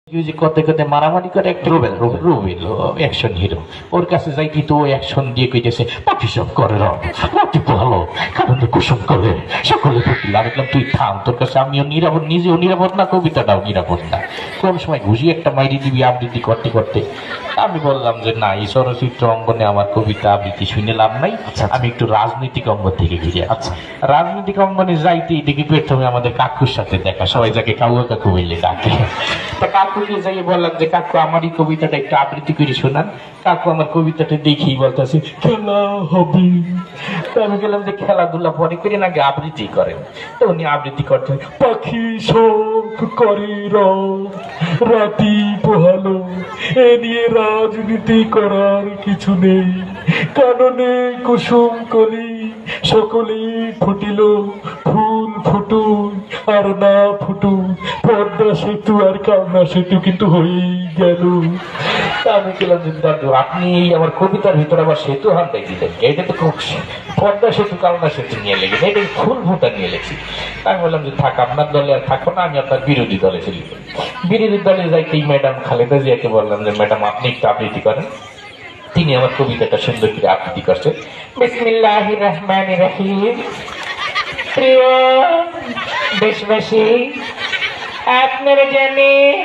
যে করতে করতে মারামারি করে একটা রুবেল রুবেল অ্যাকশন হিরো ওর কাছে যাই কিন্তু ও অ্যাকশন দিয়ে কইতেছে বাকি সব করে অতি ভালো কারণ কুসুম করে সকলে ফুটিল আমি বললাম তুই থাম তোর কাছে আমিও নিরাপদ নিজেও নিরাপদ না কবিতাটাও নিরাপদ না কোন সময় ঘুষি একটা মাইরি দিবি আবৃত্তি করতে করতে আমি বললাম যে না এই চলচ্চিত্র অঙ্গনে আমার কবিতা আবৃত্তি শুনে লাভ নাই আমি একটু রাজনৈতিক অঙ্গন থেকে ঘিরে আচ্ছা রাজনৈতিক অঙ্গনে যাইতেই দেখি প্রথমে আমাদের কাকুর সাথে দেখা সবাই যাকে কাউয়া কাকু বললে ডাকে তা কাকুকে যাই বললাম যে কাকু আমার এই কবিতাটা একটু আবৃত্তি করে শোনান কাকু আমার কবিতাটা দেখি বলতেছে খেলা হবে তো আমি বললাম যে খেলাধুলা পরে করে নাকি আবৃত্তি করেন তো উনি আবৃত্তি করতেন পাখি সব করে রাতি পোহালো এ নিয়ে রাজনীতি করার কিছু নেই কাননে কুসুম কলি সকলেই ফুটিল ফুল ফুটুন আর না ফুটুন পদ্মা সেতু আর কালনা সেতু কিন্তু হয়েই গেল। আমি বললাম যে দাদু আপনি আমার কবিতার ভিতরে আবার সেতু হান্তাই দিলেন এটা তো খুব পদ্মা সেতু কালনা সেতু নিয়ে লেগেছে এটা ফুল ফুটা নিয়ে লেগেছি। আমি বললাম যে থাক আপনার দলে আর থাকবো না আমি আপনার বিরোধী দলে চলি বিরোধী দলে যাইতেই ম্যাডাম খালেদা জিয়াকে বললাম যে ম্যাডাম আপনি একটু আবৃত্তি করেন। তিনি আমার কবিতাটা সুন্দর করে আবৃত্তি করছেন বিসমিল্লাহির রহমানির রহিম। প্রিয় দেশবাসী আপনারা জানেন